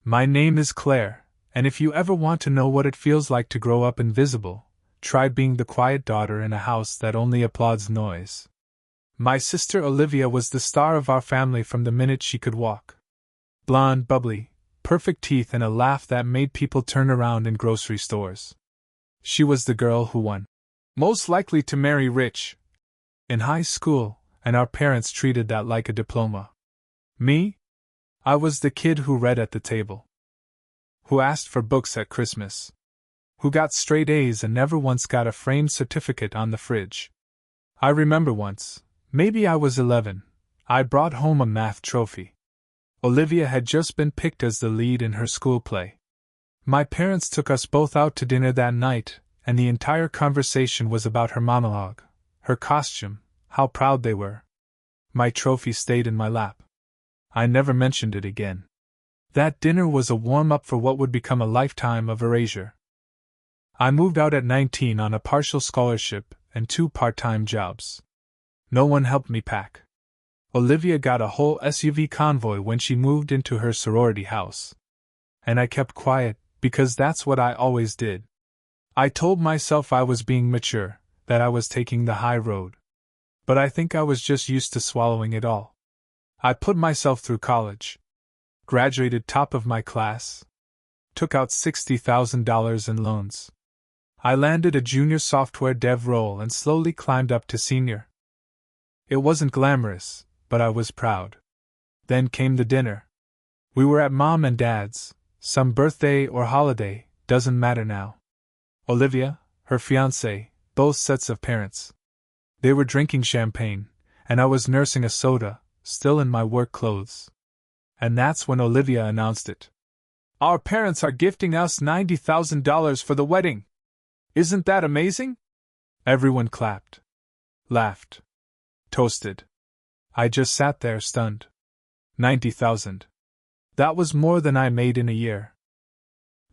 My name is Claire, and if you ever want to know what it feels like to grow up invisible, try being the quiet daughter in a house that only applauds noise. My sister Olivia was the star of our family from the minute she could walk. Blonde, bubbly, perfect teeth, and a laugh that made people turn around in grocery stores. She was the girl who won. Most likely to marry rich. In high school, and our parents treated that like a diploma. Me? I was the kid who read at the table. Who asked for books at Christmas. Who got straight A's and never once got a framed certificate on the fridge. I remember once, maybe I was 11, I brought home a math trophy. Olivia had just been picked as the lead in her school play. My parents took us both out to dinner that night, and the entire conversation was about her monologue, her costume, how proud they were. My trophy stayed in my lap. I never mentioned it again. That dinner was a warm-up for what would become a lifetime of erasure. I moved out at 19 on a partial scholarship and 2 part-time jobs. No one helped me pack. Olivia got a whole SUV convoy when she moved into her sorority house. And I kept quiet, because that's what I always did. I told myself I was being mature, that I was taking the high road. But I think I was just used to swallowing it all. I put myself through college. Graduated top of my class. Took out $60,000 in loans. I landed a junior software dev role and slowly climbed up to senior. It wasn't glamorous, but I was proud. Then came the dinner. We were at Mom and Dad's, some birthday or holiday, doesn't matter now. Olivia, her fiancé, both sets of parents. They were drinking champagne, and I was nursing a soda, still in my work clothes. And that's when Olivia announced it. Our parents are gifting us $90,000 for the wedding. Isn't that amazing? Everyone clapped. Laughed. Toasted. I just sat there stunned. 90,000. That was more than I made in a year.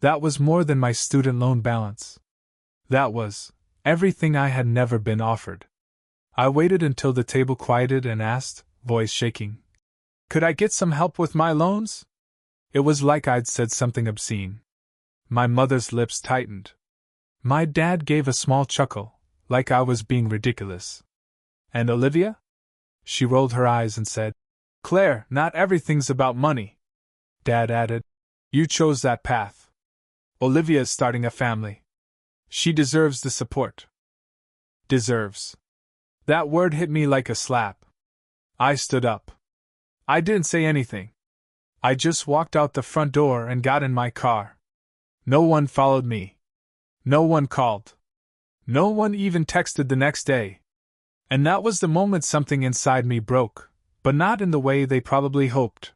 That was more than my student loan balance. That was everything I had never been offered. I waited until the table quieted and asked, voice shaking, could I get some help with my loans? It was like I'd said something obscene. My mother's lips tightened. My dad gave a small chuckle, like I was being ridiculous. And Olivia? She rolled her eyes and said, Claire, not everything's about money. Dad added, you chose that path. Olivia's starting a family. She deserves the support. Deserves. That word hit me like a slap. I stood up. I didn't say anything. I just walked out the front door and got in my car. No one followed me. No one called. No one even texted the next day. And that was the moment something inside me broke, but not in the way they probably hoped.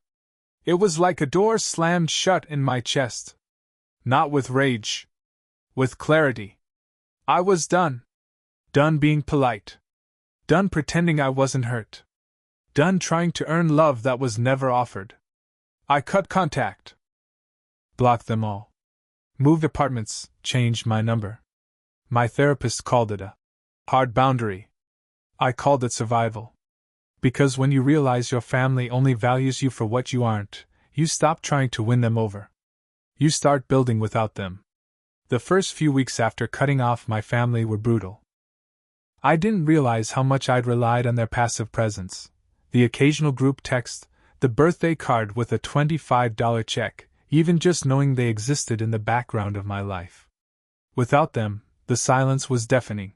It was like a door slammed shut in my chest. Not with rage. With clarity. I was done. Done being polite. Done pretending I wasn't hurt. Done trying to earn love that was never offered. I cut contact. Blocked them all. Moved apartments, changed my number. My therapist called it a hard boundary. I called it survival. Because when you realize your family only values you for what you aren't, you stop trying to win them over. You start building without them. The first few weeks after cutting off my family were brutal. I didn't realize how much I'd relied on their passive presence. The occasional group text, the birthday card with a $25 check, even just knowing they existed in the background of my life. Without them, the silence was deafening.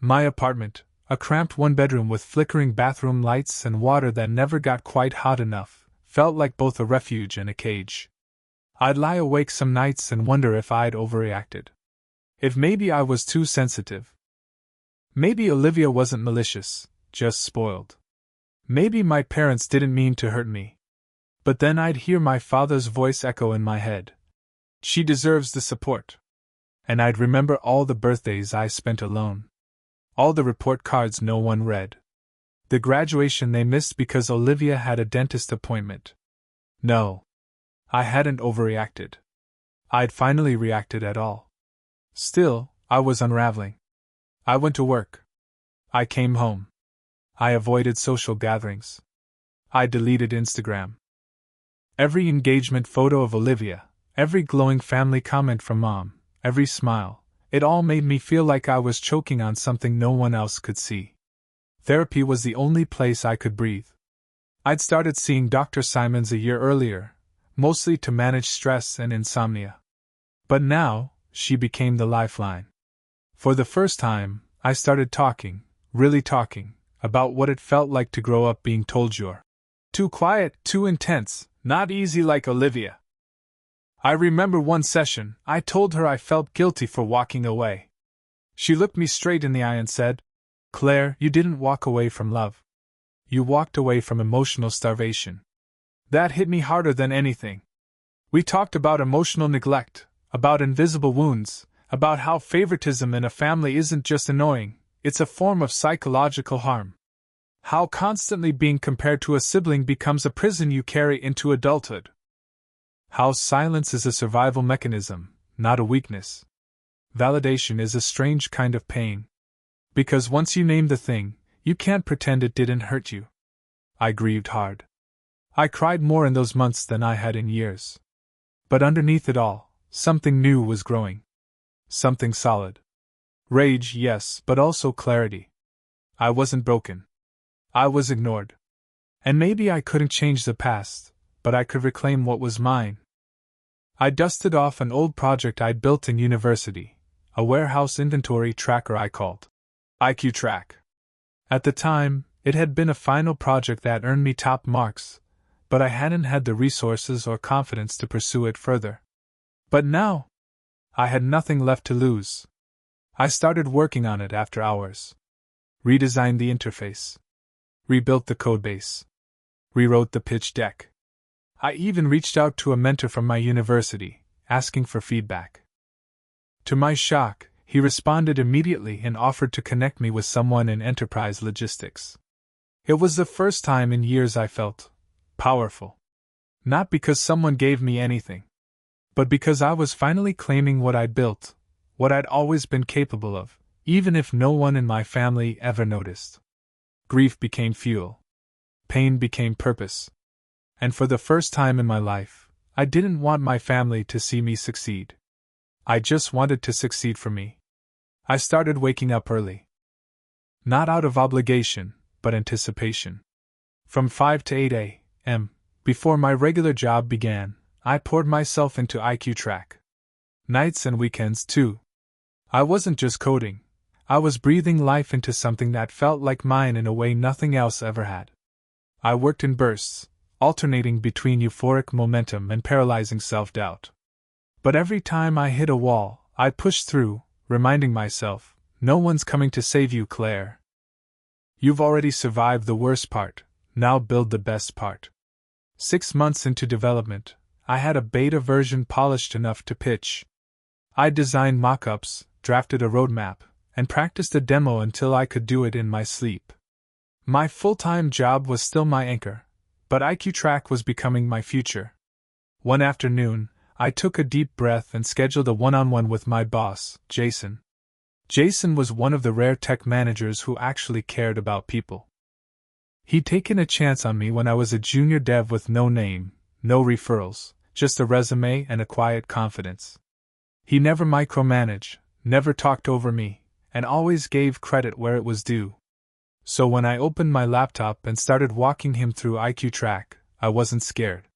My apartment, a cramped one-bedroom with flickering bathroom lights and water that never got quite hot enough, felt like both a refuge and a cage. I'd lie awake some nights and wonder if I'd overreacted. If maybe I was too sensitive. Maybe Olivia wasn't malicious, just spoiled. Maybe my parents didn't mean to hurt me. But then I'd hear my father's voice echo in my head. She deserves the support. And I'd remember all the birthdays I spent alone. All the report cards no one read. The graduation they missed because Olivia had a dentist appointment. No. I hadn't overreacted. I'd finally reacted at all. Still, I was unraveling. I went to work. I came home. I avoided social gatherings. I deleted Instagram. Every engagement photo of Olivia, every glowing family comment from Mom, every smile, it all made me feel like I was choking on something no one else could see. Therapy was the only place I could breathe. I'd started seeing Dr. Simons a year earlier, mostly to manage stress and insomnia. But now, she became the lifeline. For the first time, I started talking, really talking, about what it felt like to grow up being told you're too quiet, too intense, not easy like Olivia. I remember one session, I told her I felt guilty for walking away. She looked me straight in the eye and said, "Claire, you didn't walk away from love. You walked away from emotional starvation." That hit me harder than anything. We talked about emotional neglect, about invisible wounds, about how favoritism in a family isn't just annoying, it's a form of psychological harm. How constantly being compared to a sibling becomes a prison you carry into adulthood. How silence is a survival mechanism, not a weakness. Validation is a strange kind of pain. Because once you name the thing, you can't pretend it didn't hurt you. I grieved hard. I cried more in those months than I had in years. But underneath it all, something new was growing. Something solid. Rage, yes, but also clarity. I wasn't broken. I was ignored. And maybe I couldn't change the past, but I could reclaim what was mine. I dusted off an old project I'd built in university, a warehouse inventory tracker I called IQ Track. At the time, it had been a final project that earned me top marks, but I hadn't had the resources or confidence to pursue it further. But now, I had nothing left to lose. I started working on it after hours. Redesigned the interface. Rebuilt the codebase. Rewrote the pitch deck. I even reached out to a mentor from my university, asking for feedback. To my shock, he responded immediately and offered to connect me with someone in enterprise logistics. It was the first time in years I felt powerful. Not because someone gave me anything, but because I was finally claiming what I'd built, what I'd always been capable of, even if no one in my family ever noticed. Grief became fuel. Pain became purpose. And for the first time in my life, I didn't want my family to see me succeed. I just wanted to succeed for me. I started waking up early. Not out of obligation, but anticipation. From 5 to 8 a.m., before my regular job began, I poured myself into IQ Track. Nights and weekends, too. I wasn't just coding, I was breathing life into something that felt like mine in a way nothing else ever had. I worked in bursts, alternating between euphoric momentum and paralyzing self-doubt. But every time I hit a wall, I pushed through, reminding myself, no one's coming to save you, Claire. You've already survived the worst part, now build the best part. 6 months into development, I had a beta version polished enough to pitch. I designed mock-ups, drafted a roadmap, and practiced a demo until I could do it in my sleep. My full-time job was still my anchor, but IQ Track was becoming my future. One afternoon, I took a deep breath and scheduled a one-on-one with my boss, Jason. Jason was one of the rare tech managers who actually cared about people. He'd taken a chance on me when I was a junior dev with no name, no referrals, just a resume and a quiet confidence. He never micromanaged, never talked over me, and always gave credit where it was due. So when I opened my laptop and started walking him through IQ Track, I wasn't scared.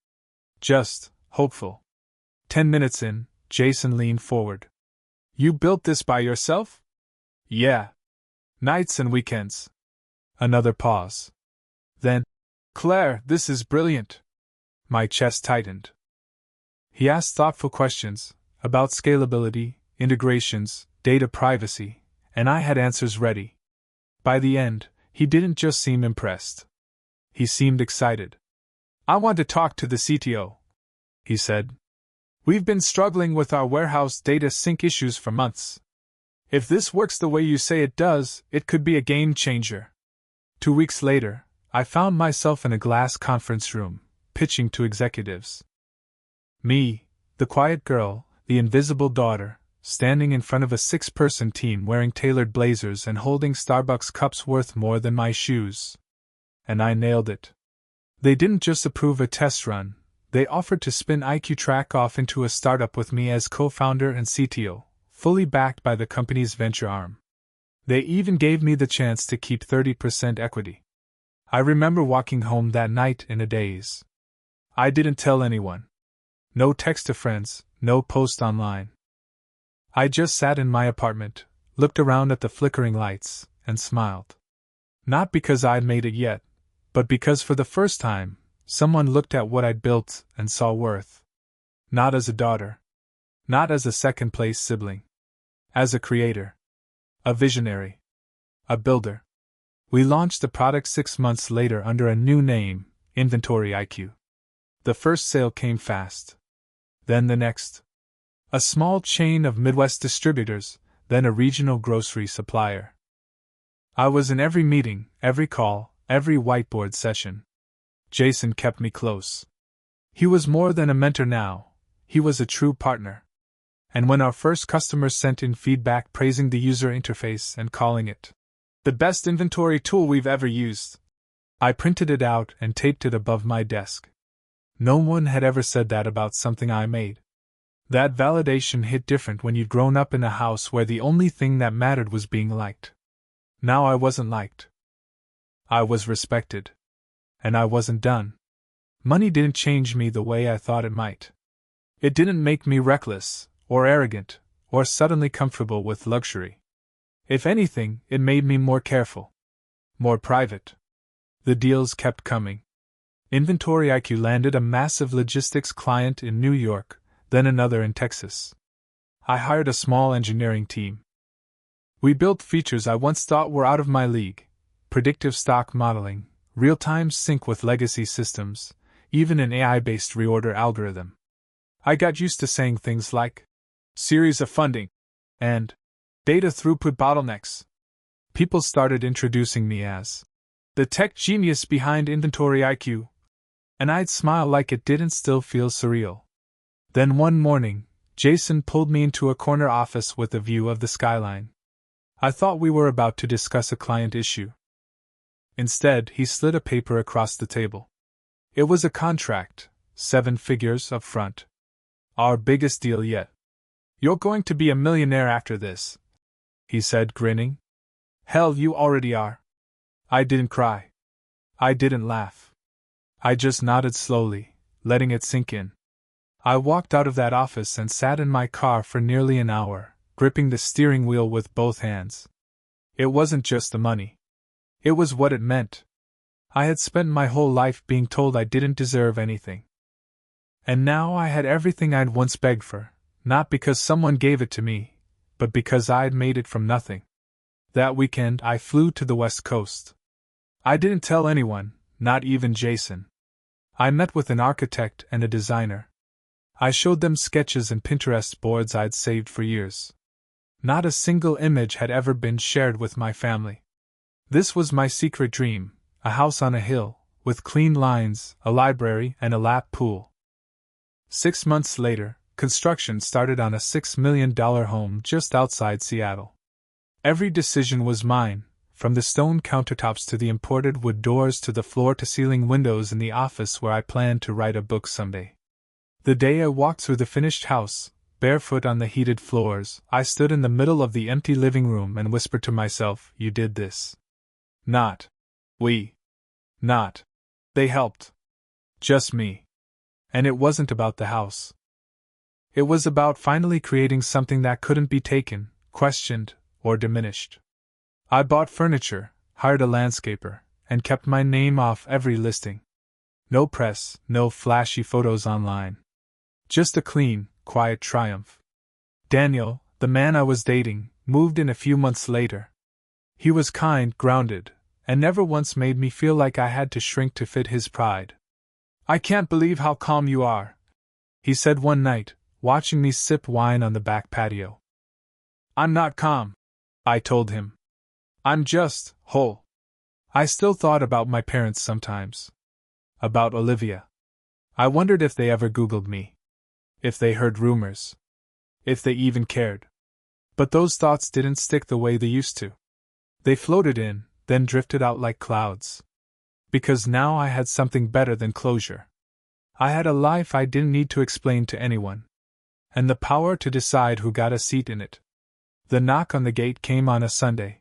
Just hopeful. 10 minutes in, Jason leaned forward. "You built this by yourself?" "Yeah. Nights and weekends." Another pause. Then, "Claire, this is brilliant." My chest tightened. He asked thoughtful questions about scalability, integrations, data privacy, and I had answers ready. By the end, he didn't just seem impressed. He seemed excited. "I want to talk to the CTO," he said. "We've been struggling with our warehouse data sync issues for months. If this works the way you say it does, it could be a game changer." 2 weeks later, I found myself in a glass conference room, pitching to executives. Me, the quiet girl, the invisible daughter, standing in front of a 6-person team wearing tailored blazers and holding Starbucks cups worth more than my shoes. And I nailed it. They didn't just approve a test run, They offered to spin IQ Track off into a startup with me as co-founder and CTO, fully backed by the company's venture arm. They even gave me the chance to keep 30% equity. I remember walking home that night in a daze. I didn't tell anyone. No text to friends, no post online. I just sat in my apartment, looked around at the flickering lights, and smiled. Not because I'd made it yet, but because for the first time, someone looked at what I'd built and saw worth. Not as a daughter. Not as a second-place sibling. As a creator. A visionary. A builder. We launched the product 6 months later under a new name, Inventory IQ. The first sale came fast. Then the next. A small chain of Midwest distributors, then a regional grocery supplier. I was in every meeting, every call, every whiteboard session. Jason kept me close. He was more than a mentor now, he was a true partner. And when our first customers sent in feedback praising the user interface and calling it the best inventory tool we've ever used, I printed it out and taped it above my desk. No one had ever said that about something I made. That validation hit different when you'd grown up in a house where the only thing that mattered was being liked. Now I wasn't liked. I was respected. And I wasn't done. Money didn't change me the way I thought it might. It didn't make me reckless, or arrogant, or suddenly comfortable with luxury. If anything, it made me more careful. More private. The deals kept coming. Inventory IQ landed a massive logistics client in New York, then another in Texas. I hired a small engineering team. We built features I once thought were out of my league: predictive stock modeling, real-time sync with legacy systems, even an AI-based reorder algorithm. I got used to saying things like series of funding and data throughput bottlenecks. People started introducing me as the tech genius behind Inventory IQ, and I'd smile like it didn't still feel surreal. Then one morning, Jason pulled me into a corner office with a view of the skyline. I thought we were about to discuss a client issue. Instead, he slid a paper across the table. It was a contract, 7 figures up front. Our biggest deal yet. You're going to be a millionaire after this, he said, grinning. Hell, you already are. I didn't cry. I didn't laugh. I just nodded slowly, letting it sink in. I walked out of that office and sat in my car for nearly an hour, gripping the steering wheel with both hands. It wasn't just the money. It was what it meant. I had spent my whole life being told I didn't deserve anything. And now I had everything I'd once begged for, not because someone gave it to me, but because I'd made it from nothing. That weekend I flew to the West Coast. I didn't tell anyone, not even Jason. I met with an architect and a designer. I showed them sketches and Pinterest boards I'd saved for years. Not a single image had ever been shared with my family. This was my secret dream, a house on a hill, with clean lines, a library, and a lap pool. 6 months later, construction started on a $6 million home just outside Seattle. Every decision was mine, from the stone countertops to the imported wood doors to the floor-to-ceiling windows in the office where I planned to write a book someday. The day I walked through the finished house, barefoot on the heated floors, I stood in the middle of the empty living room and whispered to myself, "You did this. Not we. Not they helped. Just me." And it wasn't about the house. It was about finally creating something that couldn't be taken, questioned, or diminished. I bought furniture, hired a landscaper, and kept my name off every listing. No press, no flashy photos online. Just a clean, quiet triumph. Daniel, the man I was dating, moved in a few months later. He was kind, grounded, and never once made me feel like I had to shrink to fit his pride. "I can't believe how calm you are," he said one night, watching me sip wine on the back patio. "I'm not calm," I told him. "I'm just whole." I still thought about my parents sometimes. About Olivia. I wondered if they ever Googled me. If they heard rumors. If they even cared. But those thoughts didn't stick the way they used to. They floated in, then drifted out like clouds. Because now I had something better than closure. I had a life I didn't need to explain to anyone. And the power to decide who got a seat in it. The knock on the gate came on a Sunday.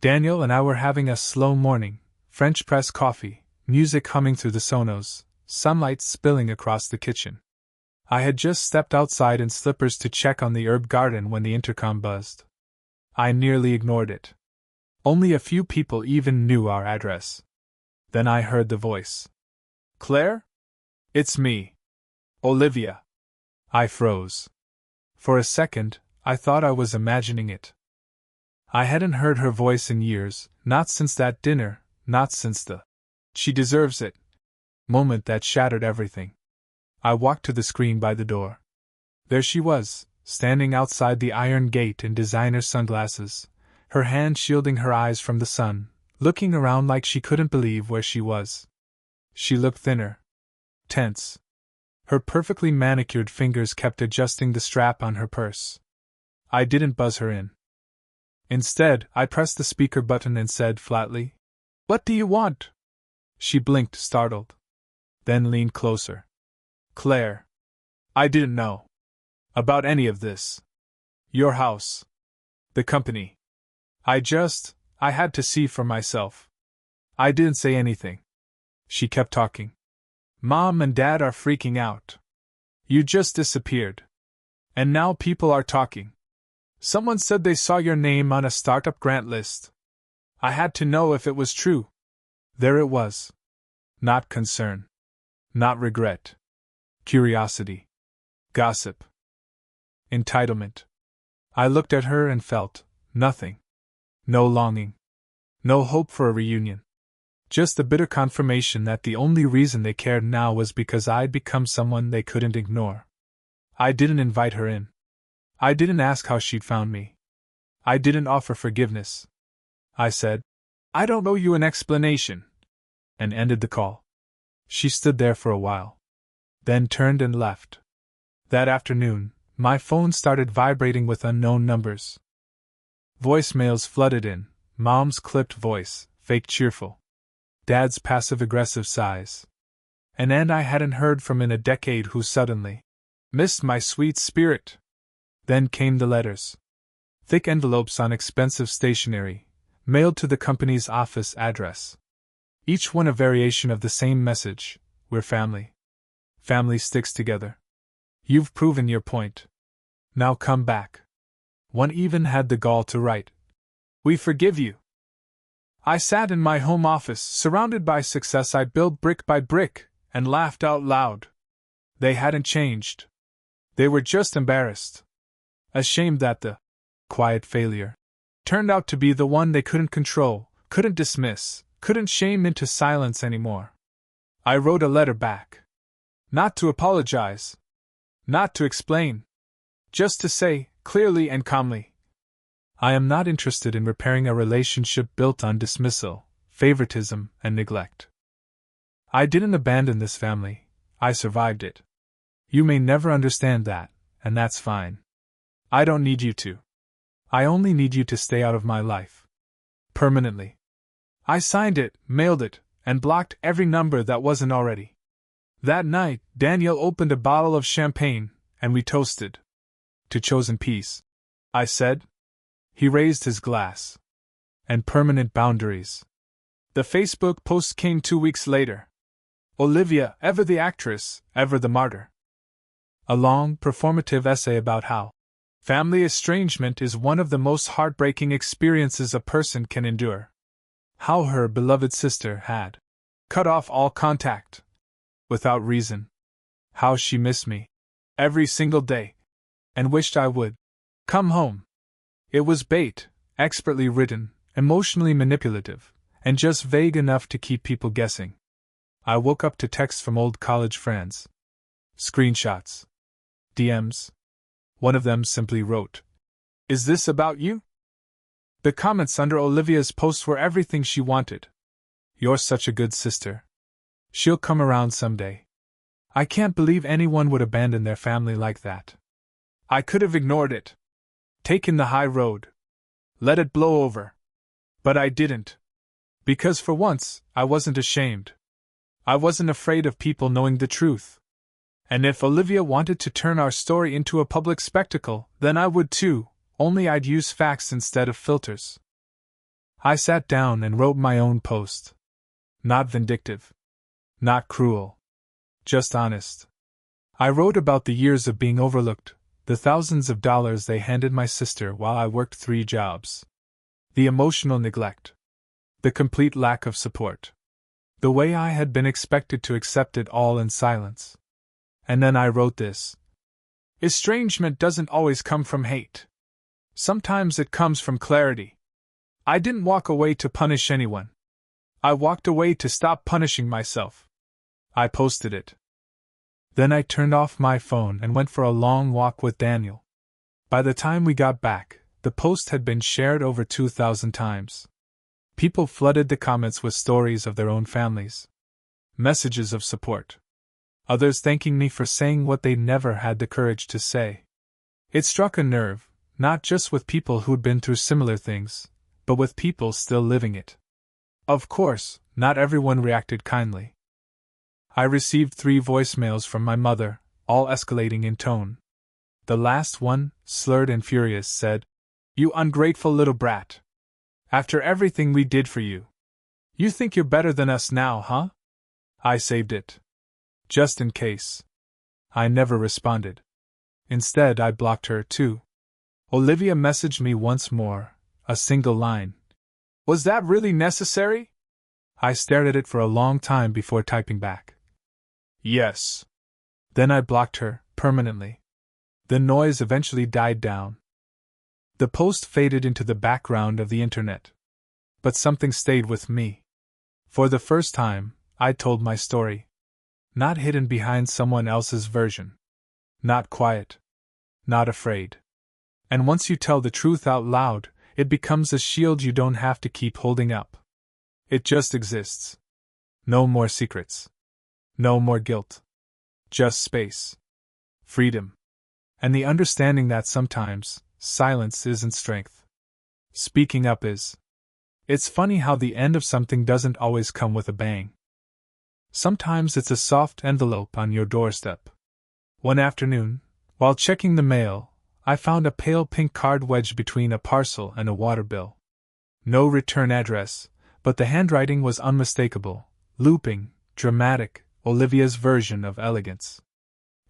Daniel and I were having a slow morning, French press coffee, music humming through the sonos, sunlight spilling across the kitchen. I had just stepped outside in slippers to check on the herb garden when the intercom buzzed. I nearly ignored it. Only a few people even knew our address. Then I heard the voice. Claire? It's me. Olivia. I froze. For a second, I thought I was imagining it. I hadn't heard her voice in years, not since that dinner, not since the "she deserves it" moment that shattered everything. I walked to the screen by the door. There she was, standing outside the iron gate in designer sunglasses, her hand shielding her eyes from the sun, looking around like she couldn't believe where she was. She looked thinner. Tense. Her perfectly manicured fingers kept adjusting the strap on her purse. I didn't buzz her in. Instead, I pressed the speaker button and said flatly, "What do you want?" She blinked, startled. Then leaned closer. "Claire. I didn't know about any of this. Your house. The company. I had to see for myself. I didn't say anything." She kept talking. "Mom and Dad are freaking out. You just disappeared. And now people are talking. Someone said they saw your name on a startup grant list. I had to know if it was true." There it was. Not concern. Not regret. Curiosity. Gossip. Entitlement. I looked at her and felt nothing. No longing. No hope for a reunion. Just the bitter confirmation that the only reason they cared now was because I'd become someone they couldn't ignore. I didn't invite her in. I didn't ask how she'd found me. I didn't offer forgiveness. I said, "I don't owe you an explanation," and ended the call. She stood there for a while. Then turned and left. That afternoon, my phone started vibrating with unknown numbers. Voicemails flooded in, Mom's clipped voice, fake cheerful. Dad's passive-aggressive sighs. An aunt I hadn't heard from in a decade who suddenly missed my sweet spirit. Then came the letters. Thick envelopes on expensive stationery, mailed to the company's office address. Each one a variation of the same message: "We're family. Family sticks together. You've proven your point. Now come back." One even had the gall to write, "We forgive you." I sat in my home office, surrounded by success I built brick by brick, and laughed out loud. They hadn't changed. They were just embarrassed. Ashamed that the quiet failure turned out to be the one they couldn't control, couldn't dismiss, couldn't shame into silence anymore. I wrote a letter back. Not to apologize. Not to explain. Just to say, clearly and calmly, I am not interested in repairing a relationship built on dismissal, favoritism, and neglect. I didn't abandon this family. I survived it. You may never understand that, and that's fine. I don't need you to. I only need you to stay out of my life. Permanently. I signed it, mailed it, and blocked every number that wasn't already. That night, Daniel opened a bottle of champagne, and we toasted. "To chosen peace," I said. He raised his glass. "And permanent boundaries." The Facebook post came 2 weeks later. Olivia, ever the actress, ever the martyr. A long, performative essay about how family estrangement is one of the most heartbreaking experiences a person can endure. How her beloved sister had cut off all contact, without reason. How she missed me every single day, and wished I would come home. It was bait, expertly written, emotionally manipulative, and just vague enough to keep people guessing. I woke up to texts from old college friends. Screenshots. DMs. One of them simply wrote, "Is this about you?" The comments under Olivia's post were everything she wanted. "You're such a good sister. She'll come around someday." I can't believe anyone would abandon their family like that. I could have ignored it. Taken the high road. Let it blow over. But I didn't. Because for once, I wasn't ashamed. I wasn't afraid of people knowing the truth. And if Olivia wanted to turn our story into a public spectacle, then I would too, only I'd use facts instead of filters. I sat down and wrote my own post. Not vindictive. Not cruel. Just honest. I wrote about the years of being overlooked, the thousands of dollars they handed my sister while I worked 3 jobs. The emotional neglect. The complete lack of support. The way I had been expected to accept it all in silence. And then I wrote this. Estrangement doesn't always come from hate. Sometimes it comes from clarity. I didn't walk away to punish anyone. I walked away to stop punishing myself. I posted it. Then I turned off my phone and went for a long walk with Daniel. By the time we got back, the post had been shared over 2,000 times. People flooded the comments with stories of their own families. Messages of support. Others thanking me for saying what they never had the courage to say. It struck a nerve, not just with people who'd been through similar things, but with people still living it. Of course, not everyone reacted kindly. I received 3 voicemails from my mother, all escalating in tone. The last one, slurred and furious, said, "You ungrateful little brat. After everything we did for you. You think you're better than us now, huh?" I saved it. Just in case. I never responded. Instead, I blocked her too. Olivia messaged me once more, a single line. "Was that really necessary?" I stared at it for a long time before typing back. "Yes." Then I blocked her, permanently. The noise eventually died down. The post faded into the background of the internet. But something stayed with me. For the first time, I told my story. Not hidden behind someone else's version. Not quiet. Not afraid. And once you tell the truth out loud, it becomes a shield you don't have to keep holding up. It just exists. No more secrets. No more guilt. Just space. Freedom. And the understanding that sometimes, silence isn't strength. Speaking up is. It's funny how the end of something doesn't always come with a bang. Sometimes it's a soft envelope on your doorstep. One afternoon, while checking the mail, I found a pale pink card wedged between a parcel and a water bill. No return address, but the handwriting was unmistakable, looping, dramatic, Olivia's version of elegance.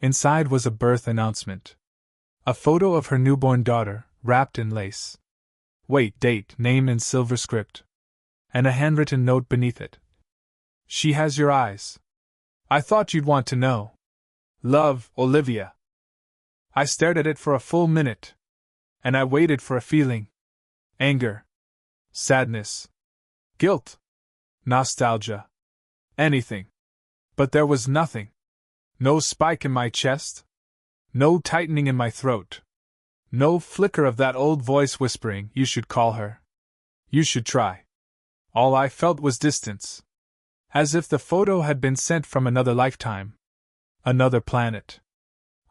Inside was a birth announcement. A photo of her newborn daughter, wrapped in lace. Wait, date, name in silver script. And a handwritten note beneath it. "She has your eyes. I thought you'd want to know. Love, Olivia." I stared at it for a full minute. And I waited for a feeling. Anger. Sadness. Guilt. Nostalgia. Anything. But there was nothing. No spike in my chest. No tightening in my throat. No flicker of that old voice whispering, "You should call her. You should try." All I felt was distance. As if the photo had been sent from another lifetime. Another planet.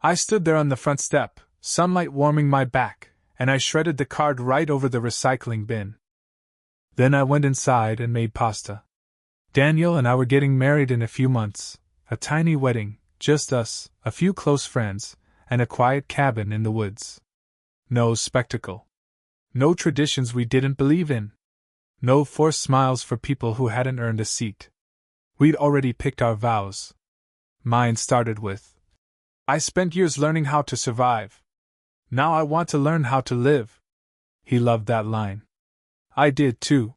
I stood there on the front step, sunlight warming my back, and I shredded the card right over the recycling bin. Then I went inside and made pasta. Daniel and I were getting married in a few months, a tiny wedding, just us, a few close friends, and a quiet cabin in the woods. No spectacle. No traditions we didn't believe in. No forced smiles for people who hadn't earned a seat. We'd already picked our vows. Mine started with, "I spent years learning how to survive. Now I want to learn how to live." He loved that line. I did too.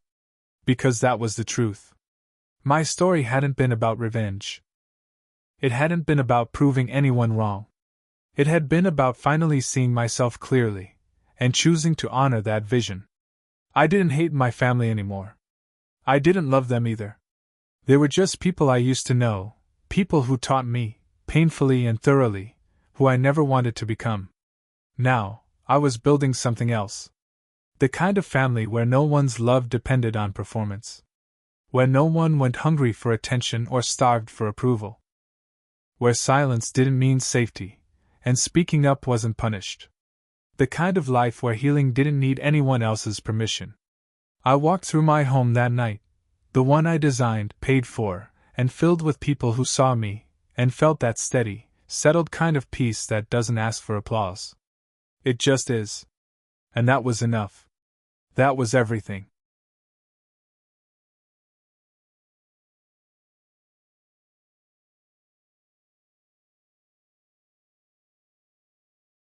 Because that was the truth. My story hadn't been about revenge. It hadn't been about proving anyone wrong. It had been about finally seeing myself clearly, and choosing to honor that vision. I didn't hate my family anymore. I didn't love them either. They were just people I used to know, people who taught me, painfully and thoroughly, who I never wanted to become. Now, I was building something else. The kind of family where no one's love depended on performance. Where no one went hungry for attention or starved for approval. Where silence didn't mean safety, and speaking up wasn't punished. The kind of life where healing didn't need anyone else's permission. I walked through my home that night, the one I designed, paid for, and filled with people who saw me, and felt that steady, settled kind of peace that doesn't ask for applause. It just is. And that was enough. That was everything.